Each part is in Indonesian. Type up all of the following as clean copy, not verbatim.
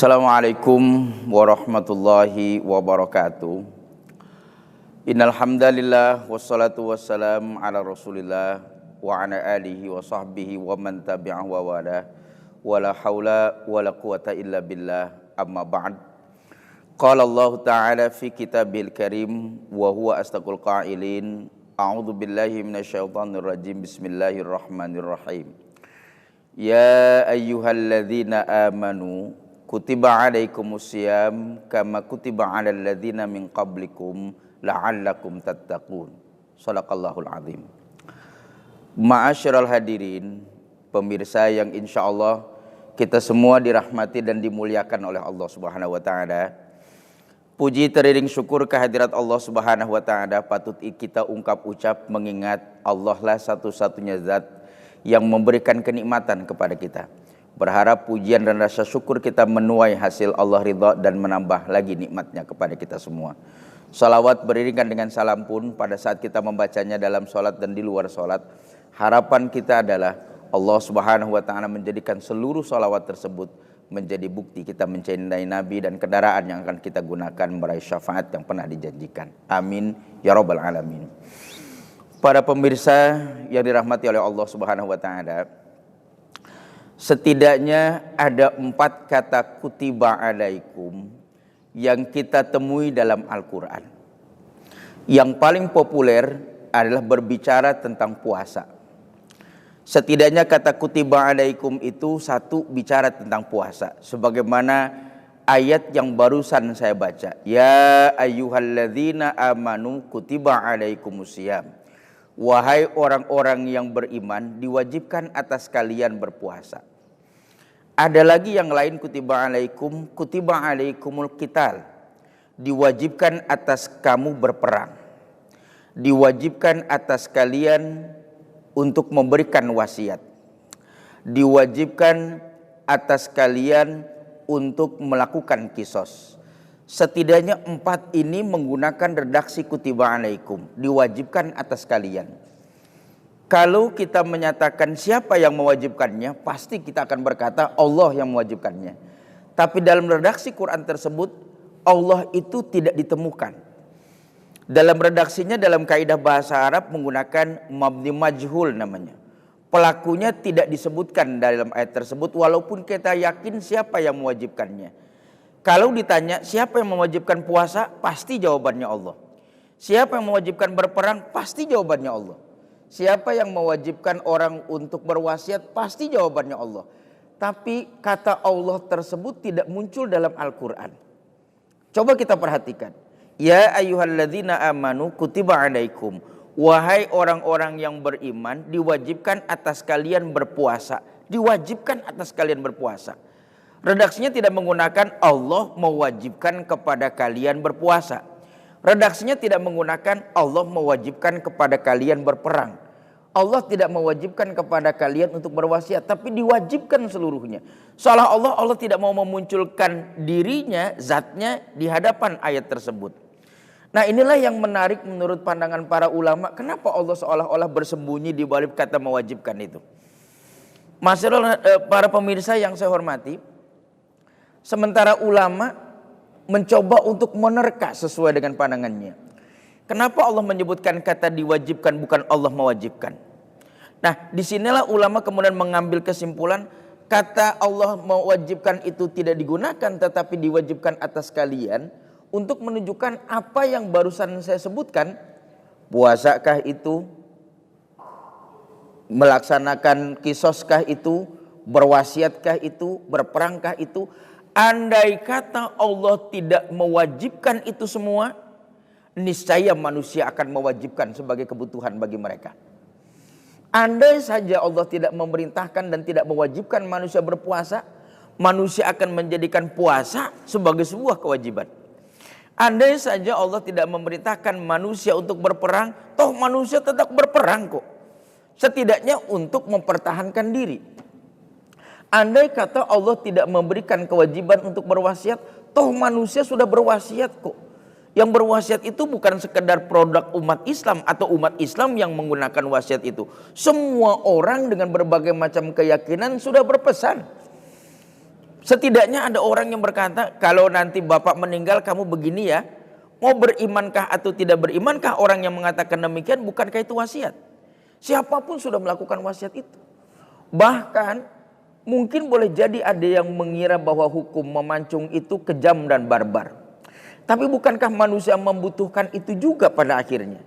Assalamualaikum warahmatullahi wabarakatuh. Innal hamdalillah wassalatu wassalam ala Rasulillah wa ala alihi wa sahbihi wa man tabi'ahu wa wala wala haula wala quwata illa billah amma ba'd. Qala Allah ta'ala fi kitabil karim wa huwa astaqul qailin a'udzu billahi minasyaitonir rajim bismillahirrahmanirrahim. Ya ayyuhalladzina amanu kutiba alaikumusiyam kama kutiba alal ladzina min qablikum la'allakum tattaqun. Shadaqallahul azim. Ma'asyiral hadirin, pemirsa yang insyaallah kita semua dirahmati dan dimuliakan oleh Allah Subhanahu wa taala. Puji teriring syukur kehadirat Allah Subhanahu wa taala patut kita ungkap ucap mengingat Allah lah satu-satunya zat yang memberikan kenikmatan kepada kita. Berharap pujian dan rasa syukur kita menuai hasil Allah ridha dan menambah lagi nikmatnya kepada kita semua. Salawat beriringan dengan salam pun pada saat kita membacanya dalam sholat dan di luar sholat. Harapan kita adalah Allah Subhanahu wa ta'ala menjadikan seluruh salawat tersebut menjadi bukti kita mencintai Nabi dan kendaraan yang akan kita gunakan meraih syafaat yang pernah dijanjikan. Amin ya rabbal alamin. Para pemirsa yang dirahmati oleh Allah Subhanahu wa ta'ala, setidaknya ada 4 kata kutiba alaikum yang kita temui dalam Al-Quran. Yang paling populer adalah berbicara tentang puasa. Setidaknya kata kutiba alaikum itu satu bicara tentang puasa. Sebagaimana ayat yang barusan saya baca. Ya ayyuhalladzina amanu kutiba alaikumusiyam. Wahai orang-orang yang beriman, diwajibkan atas kalian berpuasa. Ada lagi yang lain kutiba alaikumul qital. Diwajibkan atas kamu berperang. Diwajibkan atas kalian untuk memberikan wasiat. Diwajibkan atas kalian untuk melakukan kisos. Setidaknya 4 ini menggunakan redaksi kutiba alaikum. Diwajibkan atas kalian. Kalau kita menyatakan siapa yang mewajibkannya, pasti kita akan berkata Allah yang mewajibkannya. Tapi dalam redaksi Quran tersebut, Allah itu tidak ditemukan. Dalam redaksinya dalam kaidah bahasa Arab menggunakan mabni majhul namanya. Pelakunya tidak disebutkan dalam ayat tersebut walaupun kita yakin siapa yang mewajibkannya. Kalau ditanya siapa yang mewajibkan puasa, pasti jawabannya Allah. Siapa yang mewajibkan berperang, pasti jawabannya Allah. Siapa yang mewajibkan orang untuk berwasiat, pasti jawabannya Allah. Tapi kata Allah tersebut tidak muncul dalam Al-Quran. Coba kita perhatikan. Ya ayyuhalladzina amanu kutiba alaikum. Wahai orang-orang yang beriman, diwajibkan atas kalian berpuasa. Diwajibkan atas kalian berpuasa. Redaksinya tidak menggunakan Allah mewajibkan kepada kalian berpuasa. Redaksinya tidak menggunakan Allah mewajibkan kepada kalian berperang. Allah tidak mewajibkan kepada kalian untuk berwasiat, tapi diwajibkan seluruhnya. Seolah-olah Allah tidak mau memunculkan dirinya, zatnya di hadapan ayat tersebut. Nah, inilah yang menarik menurut pandangan para ulama. Kenapa Allah seolah-olah bersembunyi di balik kata mewajibkan itu? Masyaallah, para pemirsa yang saya hormati, sementara ulama mencoba untuk menerka sesuai dengan pandangannya. Kenapa Allah menyebutkan kata diwajibkan bukan Allah mewajibkan? Nah, disinilah ulama kemudian mengambil kesimpulan kata Allah mewajibkan itu tidak digunakan tetapi diwajibkan atas kalian untuk menunjukkan apa yang barusan saya sebutkan. Puasakah itu? Melaksanakan kisoskah itu? Berwasiatkah itu? Berperangkah itu? Andai kata Allah tidak mewajibkan itu semua, niscaya manusia akan mewajibkan sebagai kebutuhan bagi mereka. Andai saja Allah tidak memerintahkan dan tidak mewajibkan manusia berpuasa, manusia akan menjadikan puasa sebagai sebuah kewajiban. Andai saja Allah tidak memerintahkan manusia untuk berperang, toh manusia tetap berperang kok. Setidaknya untuk mempertahankan diri. Andai kata Allah tidak memberikan kewajiban untuk berwasiat, toh manusia sudah berwasiat kok. Yang berwasiat itu bukan sekedar produk umat Islam atau umat Islam yang menggunakan wasiat itu. Semua orang dengan berbagai macam keyakinan sudah berpesan. Setidaknya ada orang yang berkata, kalau nanti bapak meninggal kamu begini ya. Mau berimankah atau tidak berimankah orang yang mengatakan demikian, bukankah itu wasiat? Siapapun sudah melakukan wasiat itu. Bahkan mungkin boleh jadi ada yang mengira bahwa hukum memancung itu kejam dan barbar. Tapi bukankah manusia membutuhkan itu juga pada akhirnya?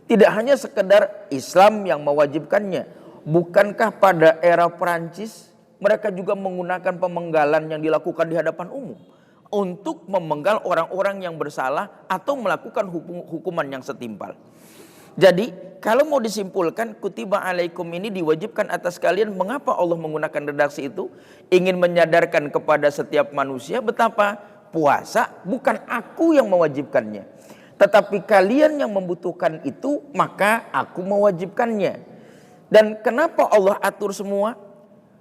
Tidak hanya sekedar Islam yang mewajibkannya. Bukankah pada era Perancis mereka juga menggunakan pemenggalan yang dilakukan di hadapan umum untuk memenggal orang-orang yang bersalah atau melakukan hukuman yang setimpal. Jadi kalau mau disimpulkan, kutiba alaikum ini diwajibkan atas kalian. Mengapa Allah menggunakan redaksi itu? Ingin menyadarkan kepada setiap manusia betapa puasa bukan aku yang mewajibkannya, tetapi kalian yang membutuhkan itu, maka aku mewajibkannya. Dan kenapa Allah atur semua?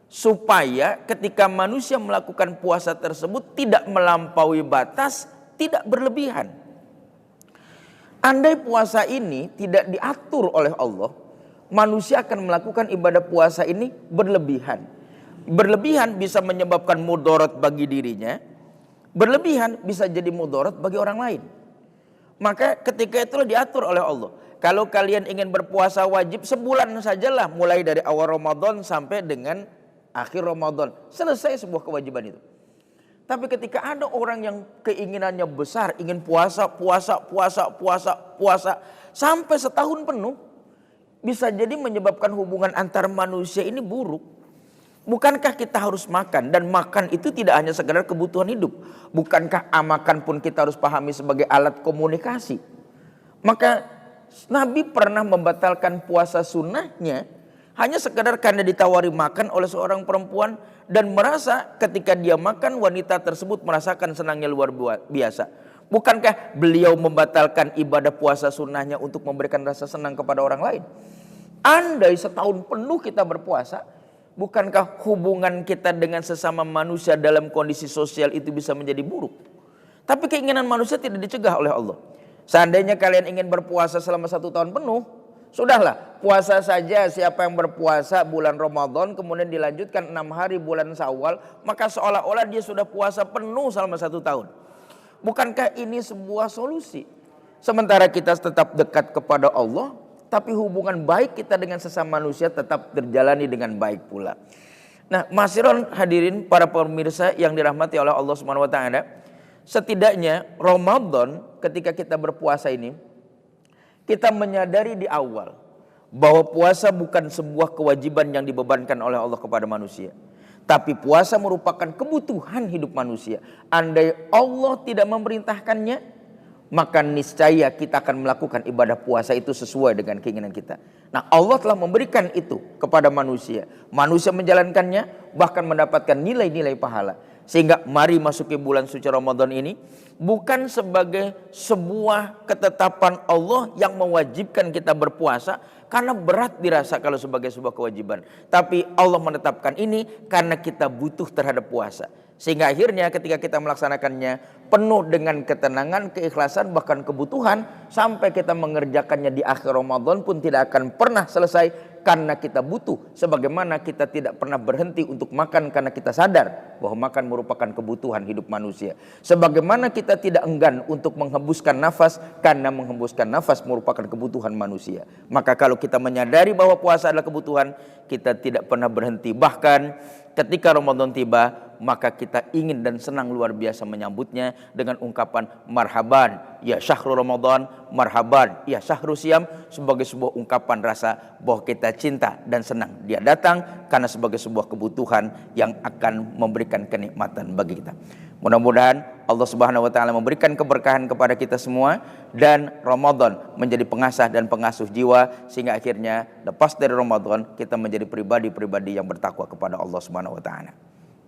Supaya ketika manusia melakukan puasa tersebut tidak melampaui batas, tidak berlebihan. Andai puasa ini tidak diatur oleh Allah, manusia akan melakukan ibadah puasa ini berlebihan. Berlebihan bisa menyebabkan mudarat bagi dirinya, berlebihan bisa jadi mudarat bagi orang lain. Maka ketika itulah diatur oleh Allah. Kalau kalian ingin berpuasa wajib sebulan sajalah, mulai dari awal Ramadan sampai dengan akhir Ramadan, selesai sebuah kewajiban itu. Tapi ketika ada orang yang keinginannya besar, ingin puasa sampai setahun penuh, bisa jadi menyebabkan hubungan antar manusia ini buruk. Bukankah kita harus makan, dan makan itu tidak hanya sekedar kebutuhan hidup. Bukankah makan pun kita harus pahami sebagai alat komunikasi? Maka Nabi pernah membatalkan puasa sunnahnya hanya sekadar karena ditawari makan oleh seorang perempuan dan merasa ketika dia makan wanita tersebut merasakan senangnya luar biasa. Bukankah beliau membatalkan ibadah puasa sunnahnya untuk memberikan rasa senang kepada orang lain? Andai setahun penuh kita berpuasa, bukankah hubungan kita dengan sesama manusia dalam kondisi sosial itu bisa menjadi buruk? Tapi keinginan manusia tidak dicegah oleh Allah. Seandainya kalian ingin berpuasa selama 1 tahun penuh, sudahlah, puasa saja. Siapa yang berpuasa bulan Ramadan kemudian dilanjutkan 6 hari bulan Syawal, maka seolah-olah dia sudah puasa penuh selama 1 tahun. Bukankah ini sebuah solusi? Sementara kita tetap dekat kepada Allah, tapi hubungan baik kita dengan sesama manusia tetap terjalani dengan baik pula. Nah, masyiron hadirin para pemirsa yang dirahmati oleh Allah Subhanahu wa taala, setidaknya Ramadan ketika kita berpuasa ini, kita menyadari di awal bahwa puasa bukan sebuah kewajiban yang dibebankan oleh Allah kepada manusia, tapi puasa merupakan kebutuhan hidup manusia. Andai Allah tidak memerintahkannya, maka niscaya kita akan melakukan ibadah puasa itu sesuai dengan keinginan kita. Nah, Allah telah memberikan itu kepada manusia. Manusia menjalankannya bahkan mendapatkan nilai-nilai pahala. Sehingga mari masuki bulan suci Ramadan ini bukan sebagai sebuah ketetapan Allah yang mewajibkan kita berpuasa karena berat dirasa kalau sebagai sebuah kewajiban. Tapi Allah menetapkan ini karena kita butuh terhadap puasa. Sehingga akhirnya ketika kita melaksanakannya penuh dengan ketenangan, keikhlasan, bahkan kebutuhan, sampai kita mengerjakannya di akhir Ramadan pun tidak akan pernah selesai karena kita butuh. Sebagaimana kita tidak pernah berhenti untuk makan karena kita sadar bahwa makan merupakan kebutuhan hidup manusia. Sebagaimana kita tidak enggan untuk menghembuskan nafas karena menghembuskan nafas merupakan kebutuhan manusia. Maka kalau kita menyadari bahwa puasa adalah kebutuhan, kita tidak pernah berhenti. Bahkan ketika Ramadan tiba, maka kita ingin dan senang luar biasa menyambutnya dengan ungkapan marhaban ya syahrul Ramadan, marhaban ya syahrul Siyam, sebagai sebuah ungkapan rasa bahwa kita cinta dan senang dia datang karena sebagai sebuah kebutuhan yang akan memberikan kenikmatan bagi kita. Mudah-mudahan Allah Subhanahu wa taala memberikan keberkahan kepada kita semua dan Ramadan menjadi pengasah dan pengasuh jiwa sehingga akhirnya lepas dari Ramadan kita menjadi pribadi-pribadi yang bertakwa kepada Allah Subhanahu wa taala.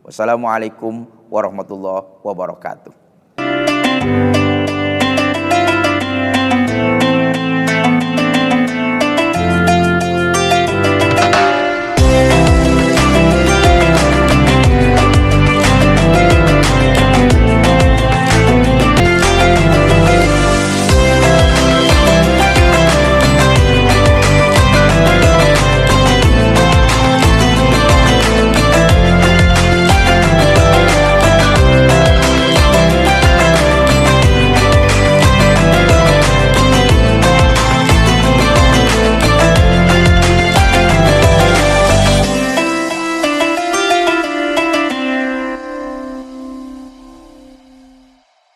Wassalamualaikum warahmatullahi wabarakatuh.